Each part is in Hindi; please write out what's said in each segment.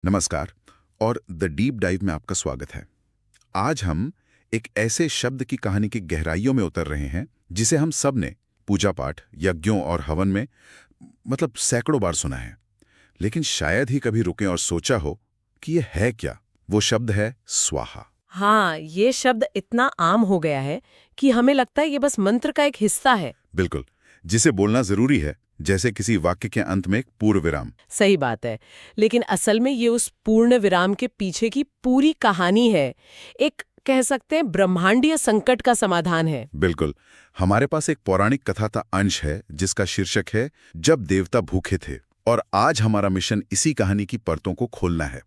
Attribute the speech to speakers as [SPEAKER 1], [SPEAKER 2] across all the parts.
[SPEAKER 1] नमस्कार और द डीप डाइव में आपका स्वागत है। आज हम एक ऐसे शब्द की कहानी की गहराइयों में उतर रहे हैं जिसे हम सब ने पूजा पाठ, यज्ञों और हवन में सैकड़ों बार सुना है, लेकिन शायद ही कभी रुके और सोचा हो कि ये है क्या। वो शब्द है स्वाहा।
[SPEAKER 2] हाँ, ये शब्द इतना आम हो गया है कि हमें लगता है ये बस मंत्र का एक हिस्सा है।
[SPEAKER 1] बिल्कुल, जिसे बोलना जरूरी है, जैसे किसी वाक्य के अंत में एक पूर्ण विराम।
[SPEAKER 2] सही बात है, लेकिन असल में ये उस पूर्ण विराम के पीछे की पूरी कहानी है। एक कह सकते हैं ब्रह्मांडीय संकट का समाधान है।
[SPEAKER 1] बिल्कुल, हमारे पास एक पौराणिक कथा का अंश है जिसका शीर्षक है जब देवता भूखे थे। और आज हमारा मिशन इसी कहानी की परतों को खोलना है।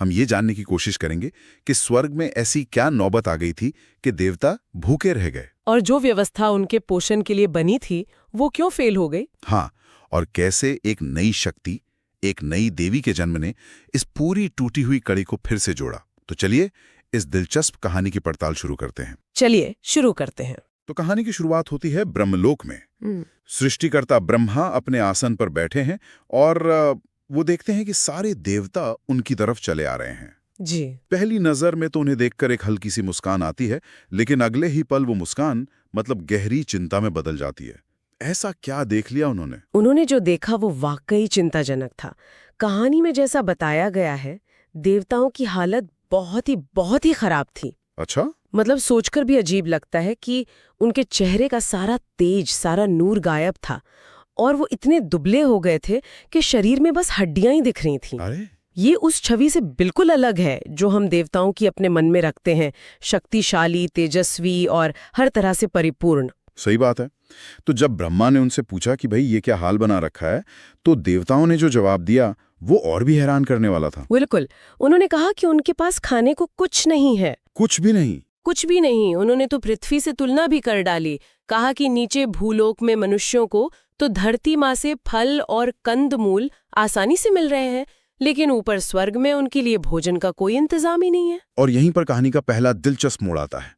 [SPEAKER 1] हम ये जानने की कोशिश करेंगे कि स्वर्ग में ऐसी क्या नौबत आ गई थी कि देवता भूखे रह गए,
[SPEAKER 2] और जो व्यवस्था उनके पोषण के लिए बनी थी वो क्यों फेल हो गई।
[SPEAKER 1] हाँ, और कैसे एक नई शक्ति, एक नई देवी के जन्म ने इस पूरी टूटी हुई कड़ी को फिर से जोड़ा। तो चलिए इस दिलचस्प कहानी की पड़ताल शुरू करते हैं।
[SPEAKER 2] चलिए शुरू करते हैं।
[SPEAKER 1] तो कहानी की शुरुआत होती है ब्रह्मलोक में। सृष्टिकर्ता ब्रह्मा अपने आसन पर बैठे हैं और वो देखते हैं कि सारे देवता उनकी तरफ चले आ रहे हैं।
[SPEAKER 2] जी।
[SPEAKER 1] पहली नजर में तो उन्हें देखकर एक हल्की सी मुस्कान आती है, लेकिन अगले ही पल वो मुस्कान गहरी चिंता में बदल जाती है। ऐसा क्या देख लिया
[SPEAKER 2] उन्होंने जो देखा वो वाकई चिंताजनक था। कहानी में जैसा बताया गया है, देवताओं की हालत बहुत ही खराब थी।
[SPEAKER 1] अच्छा,
[SPEAKER 2] सोचकर भी अजीब लगता है कि उनके चेहरे का सारा तेज, सारा नूर गायब था और वो इतने दुबले हो गए थे कि शरीर में बस हड्डियां ही दिख रही थीं।
[SPEAKER 1] अरे
[SPEAKER 2] ये उस छवि से बिल्कुल अलग है जो हम देवताओं की अपने मन में रखते हैं, शक्तिशाली, तेजस्वी और हर तरह से परिपूर्ण।
[SPEAKER 1] सही बात है। तो जब ब्रह्मा ने उनसे पूछा कि भाई ये क्या हाल बना रखा है, तो देवताओं ने जो जवाब दिया वो और भी हैरान करने वाला था।
[SPEAKER 2] बिल्कुल, उन्होंने कहा कि उनके पास खाने को कुछ नहीं है।
[SPEAKER 1] कुछ भी नहीं?
[SPEAKER 2] कुछ भी नहीं। उन्होंने तो पृथ्वी से तुलना भी कर डाली। कहा कि नीचे भूलोक में मनुष्यों को तो धरती माँ से फल और कंदमूल आसानी से मिल रहे हैं, लेकिन ऊपर स्वर्ग में उनके लिए भोजन का कोई इंतजाम ही नहीं है।
[SPEAKER 1] और यहीं पर कहानी का पहला दिलचस्प मोड़ आता है।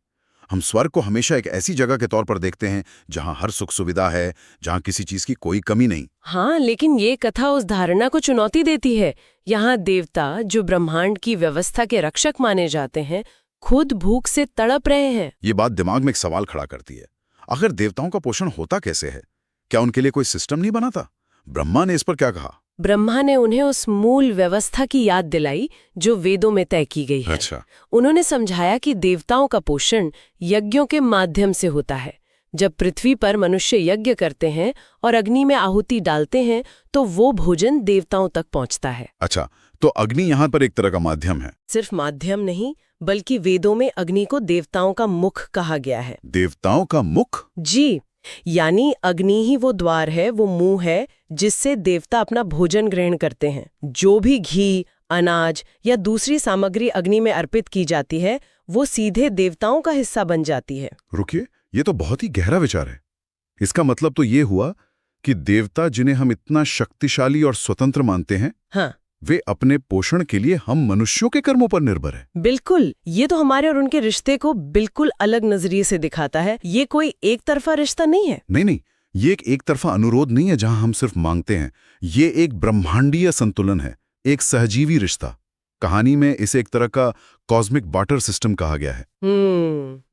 [SPEAKER 1] हम स्वर्ग को हमेशा एक ऐसी जगह के तौर पर देखते हैं जहां हर सुख सुविधा है, जहां किसी चीज की कोई कमी नहीं।
[SPEAKER 2] हाँ, लेकिन ये कथा उस धारणा को चुनौती देती है। यहाँ देवता, जो ब्रह्मांड की व्यवस्था के रक्षक माने जाते हैं, खुद भूख से तड़प रहे हैं।
[SPEAKER 1] ये बात दिमाग में एक सवाल खड़ा करती है। आखिर देवताओं का पोषण होता कैसे है? क्या उनके लिए कोई सिस्टम नहीं बना था? ब्रह्मा ने इस पर क्या कहा?
[SPEAKER 2] ब्रह्मा ने उन्हें उस मूल व्यवस्था की याद दिलाई जो वेदों में तय की गई है।
[SPEAKER 1] अच्छा।
[SPEAKER 2] उन्होंने समझाया कि देवताओं का पोषण यज्ञों के माध्यम से होता है। जब पृथ्वी पर मनुष्य यज्ञ करते हैं और अग्नि में आहुति डालते हैं तो वो भोजन देवताओं तक पहुंचता है।
[SPEAKER 1] अच्छा, तो अग्नि यहाँ पर एक तरह का माध्यम है?
[SPEAKER 2] सिर्फ माध्यम नहीं, बल्कि वेदों में अग्नि को देवताओं का मुख कहा गया है।
[SPEAKER 1] देवताओं का मुख?
[SPEAKER 2] जी, यानी अग्नि ही वो द्वार है, वो मुंह है जिससे देवता अपना भोजन ग्रहण करते हैं। जो भी घी, अनाज या दूसरी सामग्री अग्नि में अर्पित की जाती है वो सीधे देवताओं का हिस्सा बन जाती है।
[SPEAKER 1] रुकिए, ये तो बहुत ही गहरा विचार है। इसका मतलब तो ये हुआ कि देवता, जिन्हें हम इतना शक्तिशाली और स्वतंत्र मानते हैं,
[SPEAKER 2] हाँ,
[SPEAKER 1] वे अपने पोषण के लिए हम मनुष्यों के कर्मों पर निर्भर है।
[SPEAKER 2] बिल्कुल। ये तो हमारे और उनके रिश्ते को बिल्कुल अलग नजरिए से दिखाता है। ये कोई एक तरफा रिश्ता नहीं है।
[SPEAKER 1] नहीं, ये एक तरफा अनुरोध नहीं है जहां हम सिर्फ मांगते हैं। ये एक ब्रह्मांडीय संतुलन है, एक सहजीवी रिश्ता। कहानी में इसे एक तरह का कॉस्मिक बार्टर सिस्टम कहा गया है।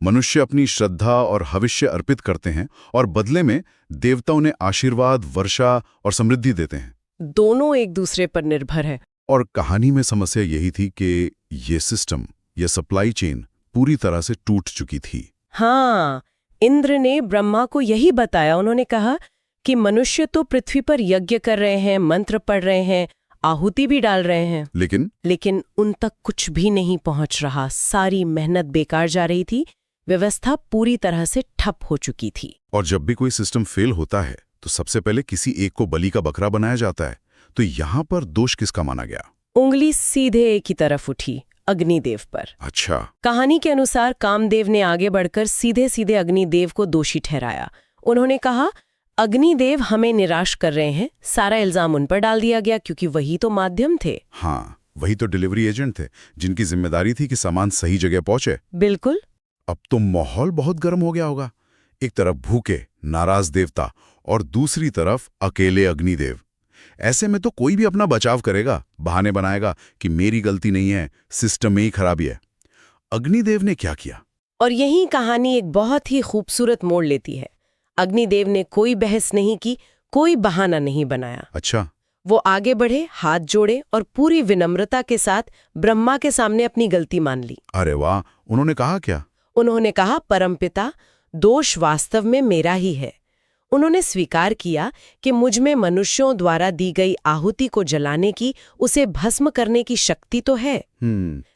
[SPEAKER 1] मनुष्य अपनी श्रद्धा और हविष्य अर्पित करते हैं और बदले में देवता उन्हें आशीर्वाद, वर्षा और समृद्धि देते हैं।
[SPEAKER 2] दोनों एक दूसरे पर निर्भर है।
[SPEAKER 1] और कहानी में समस्या यही थी कि ये सिस्टम, ये सप्लाई चेन पूरी तरह से टूट चुकी थी।
[SPEAKER 2] हाँ, इंद्र ने ब्रह्मा को यही बताया। उन्होंने कहा कि मनुष्य तो पृथ्वी पर यज्ञ कर रहे हैं, मंत्र पढ़ रहे हैं, आहुति भी डाल रहे हैं, लेकिन उन तक कुछ भी नहीं पहुंच रहा। सारी मेहनत बेकार जा रही थी। व्यवस्था पूरी तरह से ठप हो चुकी थी।
[SPEAKER 1] और जब भी कोई सिस्टम फेल होता है तो सबसे पहले किसी एक को बलि का बकरा बनाया जाता है। तो यहाँ पर दोष किसका माना गया?
[SPEAKER 2] उंगली सीधे एक ही तरफ उठी, अग्निदेव पर।
[SPEAKER 1] अच्छा।
[SPEAKER 2] कहानी के अनुसार कामदेव ने आगे बढ़कर सीधे सीधे अग्निदेव को दोषी ठहराया। उन्होंने कहा, अग्निदेव हमें निराश कर रहे हैं। सारा इल्जाम उन पर डाल दिया गया क्योंकि वही तो माध्यम थे।
[SPEAKER 1] हाँ, वही तो डिलीवरी एजेंट थे जिनकी जिम्मेदारी थी कि सामान सही जगह पहुंचे।
[SPEAKER 2] बिल्कुल।
[SPEAKER 1] अब तो माहौल बहुत गर्म हो गया होगा। एक तरफ भूखे, नाराज देवता और दूसरी तरफ अकेले अग्निदेव। ऐसे में तो कोई भी अपना बचाव करेगा, बहाने बनाएगा कि मेरी गलती नहीं है, सिस्टम में ही खराबी है। अग्निदेव ने क्या किया?
[SPEAKER 2] और यही कहानी एक बहुत ही खूबसूरत मोड़ लेती है। अग्निदेव ने कोई बहस नहीं की, कोई बहाना नहीं बनाया।
[SPEAKER 1] अच्छा।
[SPEAKER 2] वो आगे बढ़े, हाथ जोड़े और पूरी विनम्रता के साथ ब्रह्मा के सामने अपनी गलती मान ली।
[SPEAKER 1] अरे वाह, उन्होंने कहा क्या?
[SPEAKER 2] उन्होंने कहा, परमपिता, दोष वास्तव में मेरा ही है। उन्होंने स्वीकार किया कि मुझ में मनुष्यों द्वारा दी गई आहुति को जलाने की, उसे भस्म करने की शक्ति तो है,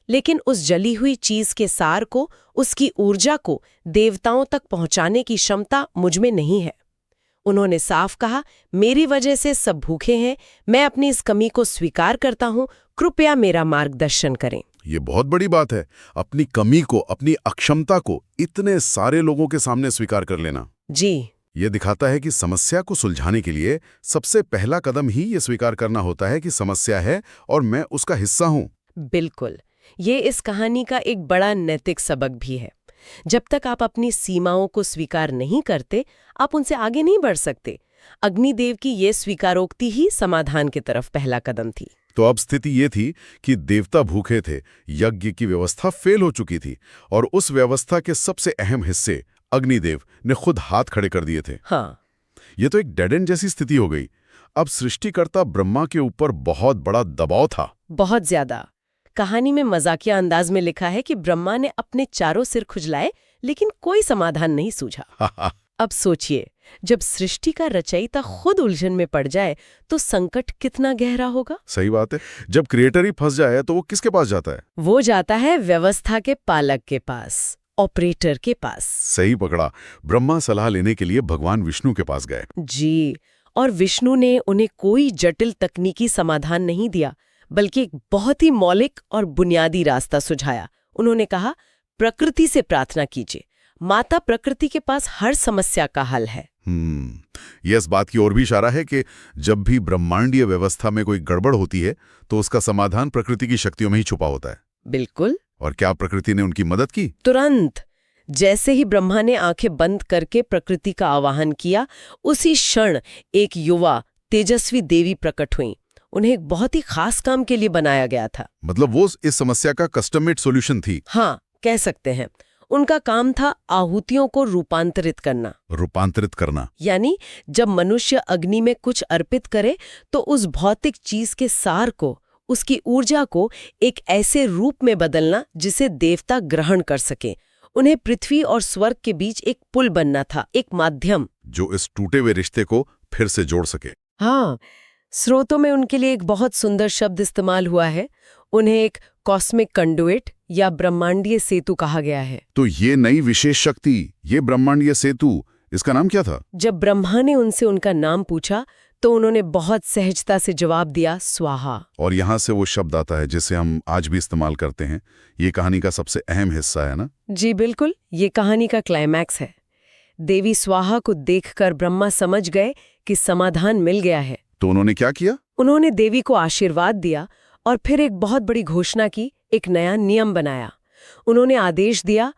[SPEAKER 2] लेकिन उस जली हुई चीज के सार को, उसकी ऊर्जा को देवताओं तक पहुंचाने की क्षमता मुझ में नहीं है। उन्होंने साफ कहा, मेरी वजह से सब भूखे हैं, मैं अपनी इस कमी को स्वीकार करता हूं, कृपया मेरा मार्गदर्शन करें।
[SPEAKER 1] ये बहुत बड़ी बात है, अपनी कमी को, अपनी अक्षमता को इतने सारे लोगों के सामने स्वीकार कर लेना।
[SPEAKER 2] जी।
[SPEAKER 1] ये दिखाता है कि समस्या को सुलझाने के लिए सबसे पहला कदम ही ये स्वीकार करना होता है कि समस्या है और मैं उसका हिस्सा हूं।
[SPEAKER 2] बिल्कुल। ये इस कहानी का एक बड़ा नैतिक सबक भी है। जब तक आप अपनी सीमाओं को स्वीकार नहीं करते, आप उनसे आगे नहीं बढ़ सकते। अग्निदेव की ये स्वीकारोक्ति ही समाधान की तरफ पहला कदम थी।
[SPEAKER 1] तो अब स्थिति ये थी कि देवता भूखे थे, यज्ञ की व्यवस्था फेल हो चुकी थी और उस व्यवस्था के सबसे अहम हिस्से अग्निदेव ने खुद हाथ खड़े कर दिए थे।
[SPEAKER 2] हाँ।
[SPEAKER 1] ये तो एक डेड एंड जैसी स्थिति हो गई। अब सृष्टिकर्ता ब्रह्मा के ऊपर बहुत बड़ा दबाव था।
[SPEAKER 2] बहुत ज्यादा। कहानी में मजाकिया अंदाज में लिखा है कि ब्रह्मा ने अपने चारों सिर खुजलाए, लेकिन कोई समाधान नहीं सूझा। अब सोचिए, जब सृष्टि का रचयिता खुद उलझन में पड़ जाए तो संकट कितना गहरा होगा।
[SPEAKER 1] सही बात है। जब क्रिएटर ही फंस जाए तो वो किसके पास जाता है?
[SPEAKER 2] वो जाता है व्यवस्था के पालक के पास, ऑपरेटर के पास।
[SPEAKER 1] सही पकड़ा। ब्रह्मा सलाह लेने के लिए भगवान विष्णु के पास गए।
[SPEAKER 2] जी। और विष्णु ने उन्हें कोई जटिल तकनीकी समाधान नहीं दिया, बल्कि एक बहुत ही मौलिक और बुनियादी रास्ता सुझाया। उन्होंने कहा, प्रकृति से प्रार्थना कीजिए, माता प्रकृति के पास हर समस्या का हल है।
[SPEAKER 1] यह इस बात की ओर भी इशारा है कि जब भी ब्रह्मांडीय व्यवस्था में कोई गड़बड़ होती है तो उसका समाधान प्रकृति की शक्तियों में ही छुपा होता है।
[SPEAKER 2] बिल्कुल।
[SPEAKER 1] और क्या प्रकृति ने उनकी मदद की?
[SPEAKER 2] तुरंत। जैसे ही ब्रह्मा ने आंखें बंद करके प्रकृति का आवाहन किया, उसी क्षण एक युवा तेजस्वी देवी प्रकट हुई। उन्हें एक बहुत ही खास काम के लिए बनाया गया था।
[SPEAKER 1] मतलब वो इस समस्या का कस्टम मेड सॉल्यूशन थी।
[SPEAKER 2] हाँ, कह सकते हैं। उनका काम था आहुतियों को रूपांतरित करना।
[SPEAKER 1] रूपांतरित करना
[SPEAKER 2] यानी जब मनुष्य अग्नि में कुछ अर्पित करे तो उस भौतिक चीज के सार को, उसकी ऊर्जा को एक ऐसे रूप में बदलना जिसे देवता ग्रहण कर सके। उन्हें पृथ्वी और स्वर्ग के बीच एक पुल बनना था, एक माध्यम
[SPEAKER 1] जो इस टूटे हुए रिश्ते को फिर से जोड़ सके।
[SPEAKER 2] हाँ, स्रोतों में उनके लिए एक बहुत सुंदर शब्द इस्तेमाल हुआ है। उन्हें एक कॉस्मिक कंडुइट या ब्रह्मांडीय सेतु कहा गया है।
[SPEAKER 1] तो ये नई विशेष शक्ति, ये ब्रह्मांडीय सेतु, इसका नाम क्या था?
[SPEAKER 2] जब ब्रह्मा ने उनसे उनका नाम पूछा तो उन्होंने बहुत सहजता से जवाब दिया, स्वाहा।
[SPEAKER 1] और यहाँ से वो शब्द आता है जिसे हम आज भी इस्तेमाल करते हैं। ये कहानी का सबसे अहम हिस्सा है ना?
[SPEAKER 2] जी बिल्कुल, ये कहानी का क्लाइमैक्स है। देवी स्वाहा को देखकर ब्रह्मा समझ गए कि समाधान मिल गया है।
[SPEAKER 1] तो उन्होंने क्या किया?
[SPEAKER 2] उन्होंने देवी को आशीर्वाद दिया और फिर एक बहुत बड़ी घोषणा की, एक नया नियम बनाया। उन्होंने आदेश दिया,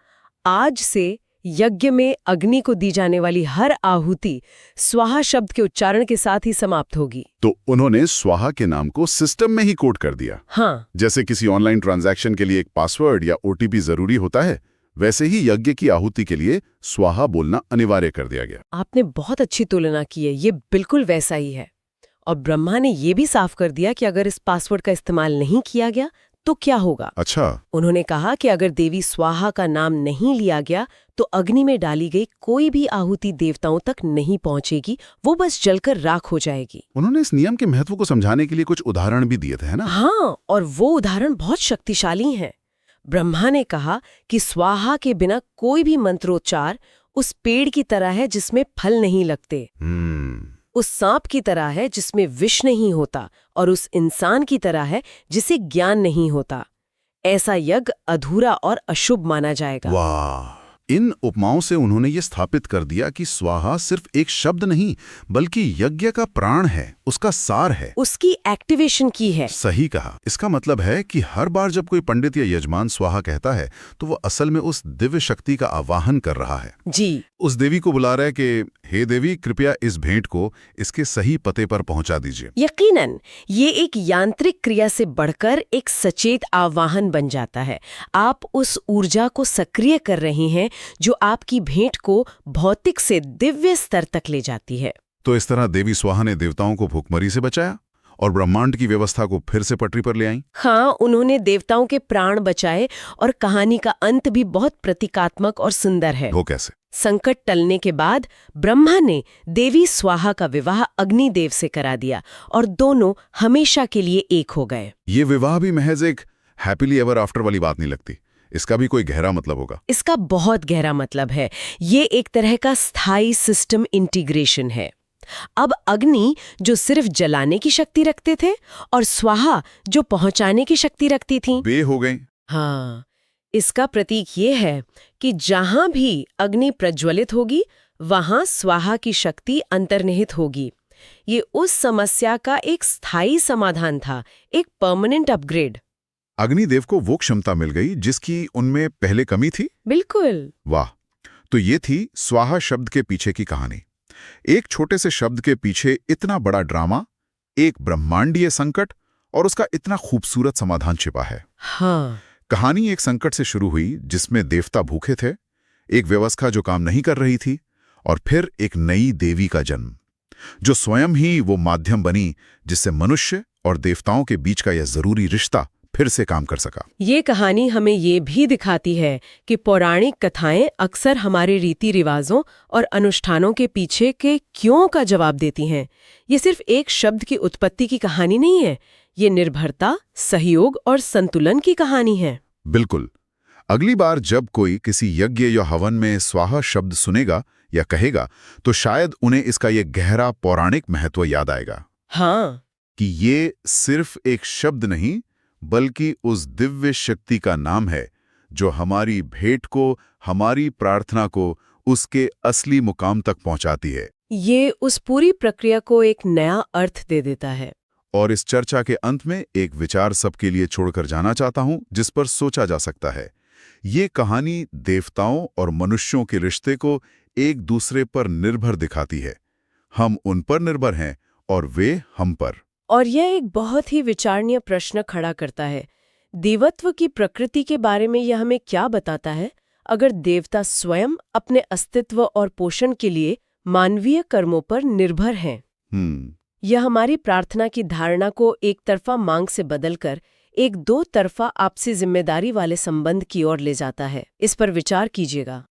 [SPEAKER 2] आज से यज्ञ में अग्नि को दी जाने वाली हर आहुति स्वाहा शब्द के उच्चारण के साथ ही समाप्त होगी।
[SPEAKER 1] तो उन्होंने स्वाहा के नाम को सिस्टम में ही कोड कर दिया।
[SPEAKER 2] हाँ।
[SPEAKER 1] जैसे किसी ऑनलाइन ट्रांजैक्शन के लिए एक पासवर्ड या ओटीपी जरूरी होता है, वैसे ही यज्ञ की आहुति के लिए स्वाहा बोलना अनिवार्य कर दिया गया।
[SPEAKER 2] आपने बहुत अच्छी तुलना की है, ये बिल्कुल वैसा ही है। और ब्रह्मा ने ये भी साफ कर दिया कि अगर इस पासवर्ड का इस्तेमाल नहीं किया गया तो क्या होगा।
[SPEAKER 1] अच्छा।
[SPEAKER 2] उन्होंने कहा कि अगर देवी स्वाहा का नाम नहीं लिया गया तो अग्नि में डाली गई कोई भी आहुति देवताओं तक नहीं पहुंचेगी, वो बस जलकर राख हो जाएगी।
[SPEAKER 1] उन्होंने इस नियम के महत्व को समझाने के लिए कुछ उदाहरण भी दिए थे, है ना?
[SPEAKER 2] हाँ, और वो उदाहरण बहुत शक्तिशाली हैं। ब्रह्मा ने कहा कि स्वाहा के बिना कोई भी मंत्रोच्चार उस पेड़ की तरह है जिसमें फल नहीं लगते, उस सांप की तरह है जिसमें विष नहीं होता, और उस इंसान की तरह है जिसे ज्ञान नहीं होता। ऐसा यज्ञ अधूरा और अशुभ माना जाएगा।
[SPEAKER 1] वाह! इन उपमाओं से उन्होंने ये स्थापित कर दिया कि स्वाहा सिर्फ एक शब्द नहीं, बल्कि यज्ञ का प्राण है, उसका सार है,
[SPEAKER 2] उसकी एक्टिवेशन की है।
[SPEAKER 1] सही कहा। इसका मतलब है कि हर बार जब कोई पंडित या यजमान स्वाहा कहता है तो वो असल में उस दिव्य शक्ति का आवाहन कर रहा है
[SPEAKER 2] जी,
[SPEAKER 1] उस देवी को बुला रहा है कि हे देवी, कृपया इस भेंट को इसके सही पते पर पहुंचा दीजिए।
[SPEAKER 2] यकीनन ये एक यांत्रिक क्रिया से बढ़कर एक सचेत आवाहन बन जाता है। आप उस ऊर्जा को सक्रिय कर रही हैं जो आपकी भेंट को भौतिक से दिव्य स्तर तक ले जाती है।
[SPEAKER 1] तो इस तरह देवी स्वाहा ने देवताओं को भूखमरी से बचाया और ब्रह्मांड की व्यवस्था को फिर से पटरी पर ले आई।
[SPEAKER 2] हाँ, उन्होंने देवताओं के प्राण बचाए और कहानी का अंत भी बहुत प्रतीकात्मक और सुंदर है।
[SPEAKER 1] वो कैसे?
[SPEAKER 2] संकट टलने के बाद ब्रह्मा ने देवी स्वाहा का विवाह अग्निदेव से करा दिया और दोनों हमेशा के लिए एक हो गए।
[SPEAKER 1] ये विवाह भी महज एक हैप्पीली एवर आफ्टर वाली बात नहीं लगती, इसका भी कोई गहरा मतलब होगा।
[SPEAKER 2] इसका बहुत गहरा मतलब है। ये एक तरह का स्थायी सिस्टम इंटीग्रेशन है। अब अग्नि जो सिर्फ जलाने की शक्ति रखते थे और स्वाहा जो पहुंचाने की शक्ति रखती थी,
[SPEAKER 1] वे हो गए।
[SPEAKER 2] हाँ, इसका प्रतीक ये है कि जहां भी अग्नि प्रज्वलित होगी वहां स्वाहा की शक्ति अंतर्निहित होगी। ये उस समस्या का एक स्थायी समाधान था, एक परमानेंट अपग्रेड।
[SPEAKER 1] अग्निदेव को वो क्षमता मिल गई जिसकी उनमें पहले कमी थी।
[SPEAKER 2] बिल्कुल।
[SPEAKER 1] वाह। तो ये थी स्वाहा शब्द के पीछे की कहानी। एक छोटे से शब्द के पीछे इतना बड़ा ड्रामा, एक ब्रह्मांडीय संकट और उसका इतना खूबसूरत समाधान छिपा है।
[SPEAKER 2] हाँ,
[SPEAKER 1] कहानी एक संकट से शुरू हुई जिसमें देवता भूखे थे, एक व्यवस्था जो काम नहीं कर रही थी, और फिर एक नई देवी का जन्म जो स्वयं ही वो माध्यम बनी जिससे मनुष्य और देवताओं के बीच का यह जरूरी रिश्ता फिर से काम कर सका।
[SPEAKER 2] ये कहानी हमें ये भी दिखाती है कि पौराणिक कथाएं अक्सर हमारे रीति रिवाजों और अनुष्ठानों के पीछे के क्यों का जवाब देती हैं। ये सिर्फ एक शब्द की उत्पत्ति की कहानी नहीं है, ये निर्भरता, सहयोग और संतुलन की कहानी है।
[SPEAKER 1] बिल्कुल। अगली बार जब कोई किसी यज्ञ या हवन में स्वाहा शब्द सुनेगा या कहेगा तो शायद उन्हें इसका ये गहरा पौराणिक महत्व याद आएगा।
[SPEAKER 2] हाँ,
[SPEAKER 1] कि ये सिर्फ एक शब्द नहीं बल्कि उस दिव्य शक्ति का नाम है जो हमारी भेंट को, हमारी प्रार्थना को उसके असली मुकाम तक पहुंचाती है।
[SPEAKER 2] ये उस पूरी प्रक्रिया को एक नया अर्थ दे देता है।
[SPEAKER 1] और इस चर्चा के अंत में एक विचार सबके लिए छोड़कर जाना चाहता हूं जिस पर सोचा जा सकता है। ये कहानी देवताओं और मनुष्यों के रिश्ते को एक दूसरे पर निर्भर दिखाती है। हम उन पर निर्भर हैं और वे हम पर।
[SPEAKER 2] और यह एक बहुत ही विचारणीय प्रश्न खड़ा करता है। देवत्व की प्रकृति के बारे में यह हमें क्या बताता है? अगर देवता स्वयं अपने अस्तित्व और पोषण के लिए मानवीय कर्मों पर निर्भर हैं, यह हमारी प्रार्थना की धारणा को एक तरफा मांग से बदलकर एक दो तरफा आपसी जिम्मेदारी वाले संबंध की ओर ले जाता है। इस पर विचार कीजिएगा।